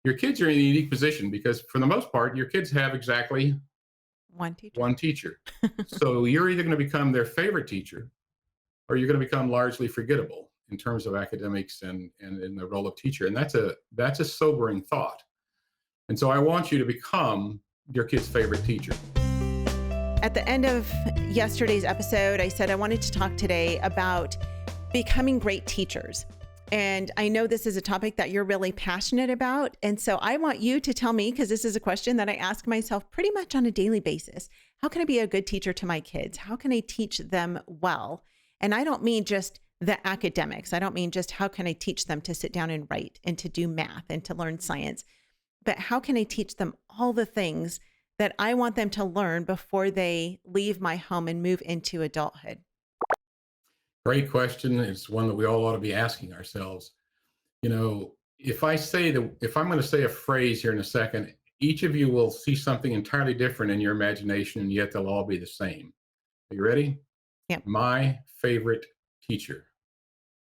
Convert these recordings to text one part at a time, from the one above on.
Your kids are in a unique position because for the most part, your kids have exactly One teacher. one teacher. So you're either going to become their favorite teacher or you're going to become largely forgettable in terms of academics and in the role of teacher. And that's a sobering thought. And so I want you to become your kid's favorite teacher. At the end of yesterday's episode, I said I wanted to talk today about becoming great teachers. And I know this is a topic that you're really passionate about. And so I want you to tell me, because this is a question that I ask myself pretty much on a daily basis. How can I be a good teacher to my kids? How can I teach them well? And I don't mean just the academics. I don't mean just how can I teach them to sit down and write and to do math and to learn science, but how can I teach them all the things that I want them to learn before they leave my home and move into adulthood? Great question. It's one that we all ought to be asking ourselves. You know, if I'm going to say a phrase here in a second, each of you will see something entirely different in your imagination, and yet they'll all be the same. Are you ready? Yep. My favorite teacher.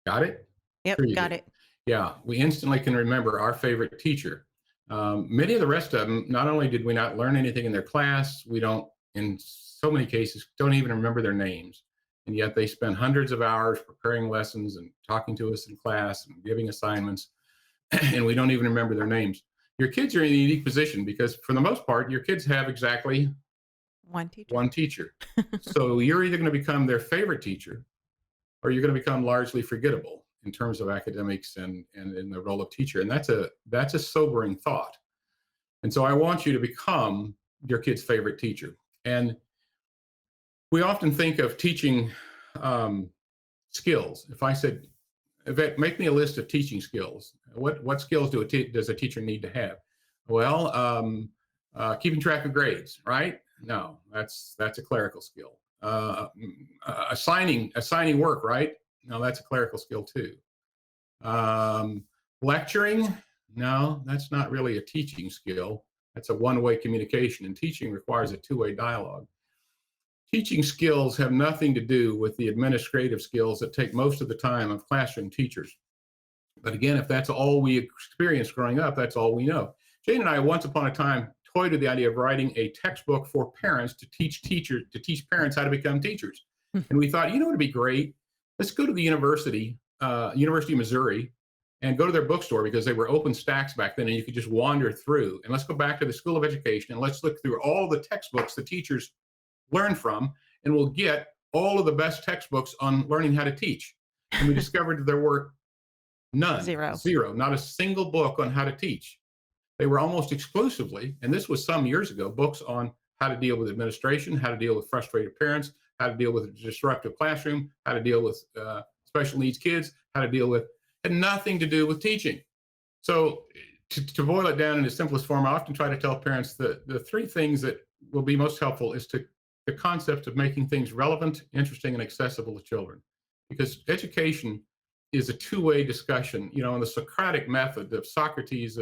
Got it? Yep. Sure you Got do. it. Yeah, we instantly can remember our favorite teacher. Many of the rest of them, not only did we not learn anything in their class, we don't, in so many cases, don't even remember their names. And yet they spend hundreds of hours preparing lessons and talking to us in class and giving assignments, and we don't even remember their names. Your kids are in a unique position because for the most part, your kids have exactly One teacher. one teacher. So you're either going to become their favorite teacher or you're going to become largely forgettable in terms of academics and in the role of teacher. And that's a sobering thought. And so I want you to become your kid's favorite teacher. And we often think of teaching skills. If I said, Yvette, make me a list of teaching skills. What skills does a teacher need to have? Well, keeping track of grades, right? No, that's a clerical skill. Assigning work, right? No, that's a clerical skill too. Lecturing, no, that's not really a teaching skill. That's a one-way communication, and teaching requires a two-way dialogue. Teaching skills have nothing to do with the administrative skills that take most of the time of classroom teachers. But again, if that's all we experienced growing up, that's all we know. Jane and I, once upon a time, toyed with the idea of writing a textbook for parents to teach parents how to become teachers. And we thought, you know, it'd be great. Let's go to the University of Missouri, and go to their bookstore because they were open stacks back then and you could just wander through. And let's go back to the School of Education and let's look through all the textbooks the teachers learn from, and we'll get all of the best textbooks on learning how to teach. And we discovered there were none. Zero. Not a single book on how to teach. They were almost exclusively, and this was some years ago, books on how to deal with administration, how to deal with frustrated parents, how to deal with a disruptive classroom, how to deal with special needs kids, how to deal with, had nothing to do with teaching. So to boil it down in the simplest form, I often try to tell parents that the three things that will be most helpful is the concept of making things relevant, interesting, and accessible to children. Because education is a two-way discussion. You know, in the Socratic method of Socrates,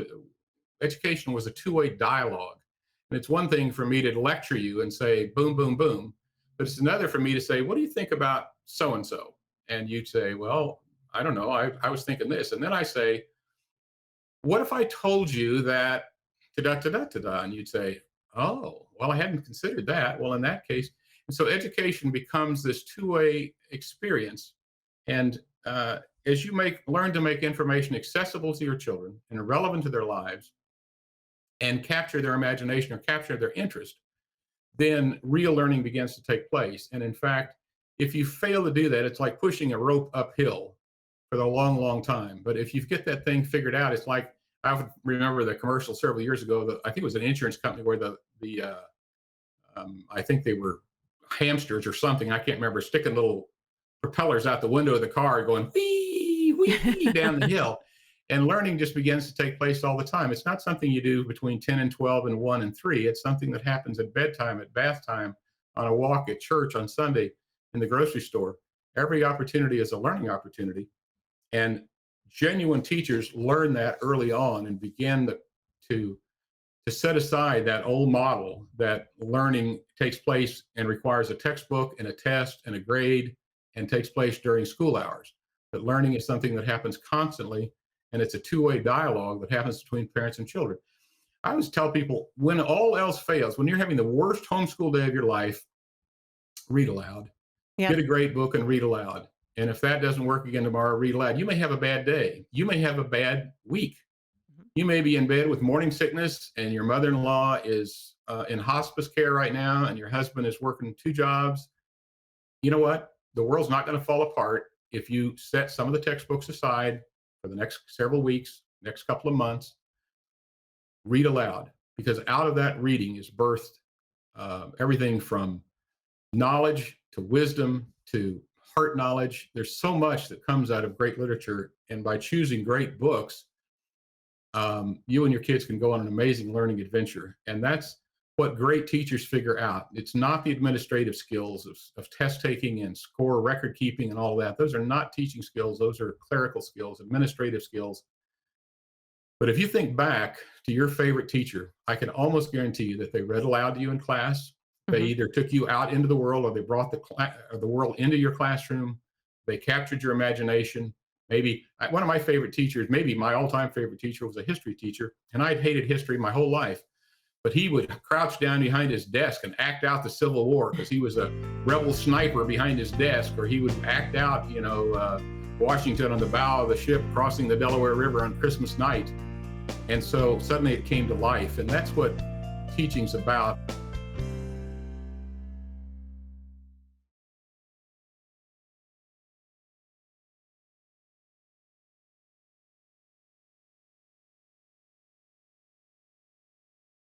education was a two-way dialogue. And it's one thing for me to lecture you and say, boom, boom, boom. But it's another for me to say, what do you think about so-and-so? And you'd say, well, I don't know. I was thinking this. And then I say, what if I told you that da-da-da-da-da? And you'd say, oh, well, I hadn't considered that. Well, in that case, and so education becomes this two-way experience. And as you learn to make information accessible to your children and relevant to their lives and capture their imagination or capture their interest, then real learning begins to take place. And in fact, if you fail to do that, it's like pushing a rope uphill for a long, long time. But if you get that thing figured out, it's like, I would remember the commercial several years ago. I think it was an insurance company where I think they were hamsters or something. I can't remember, sticking little propellers out the window of the car going wee, wee down the hill. And learning just begins to take place all the time. It's not something you do between 10 and 12 and 1 and 3. It's something that happens at bedtime, at bath time, on a walk, at church, on Sunday, in the grocery store. Every opportunity is a learning opportunity. And genuine teachers learn that early on and begin to set aside that old model that learning takes place and requires a textbook and a test and a grade and takes place during school hours. But learning is something that happens constantly and it's a two-way dialogue that happens between parents and children. I always tell people, when all else fails, when you're having the worst homeschool day of your life, read aloud. Yeah. Get a great book and read aloud. And if that doesn't work again tomorrow, read aloud. You may have a bad day. You may have a bad week. You may be in bed with morning sickness, and your mother-in-law is in hospice care right now, and your husband is working 2 jobs. You know what? The world's not going to fall apart if you set some of the textbooks aside for the next several weeks, next couple of months. Read aloud, because out of that reading is birthed everything from knowledge to wisdom to heart knowledge. There's so much that comes out of great literature, and by choosing great books, you and your kids can go on an amazing learning adventure. And that's what great teachers figure out. It's not the administrative skills of test taking and score record keeping and all that. Those are not teaching skills. Those are clerical skills, administrative skills. But if you think back to your favorite teacher, I can almost guarantee you that they read aloud to you in class. They either took you out into the world, or they brought the world into your classroom. They captured your imagination. Maybe one of my favorite teachers, maybe my all-time favorite teacher, was a history teacher, and I'd hated history my whole life. But he would crouch down behind his desk and act out the Civil War, because he was a rebel sniper behind his desk, or he would act out, Washington on the bow of the ship crossing the Delaware River on Christmas night. And so suddenly it came to life, and that's what teaching's about.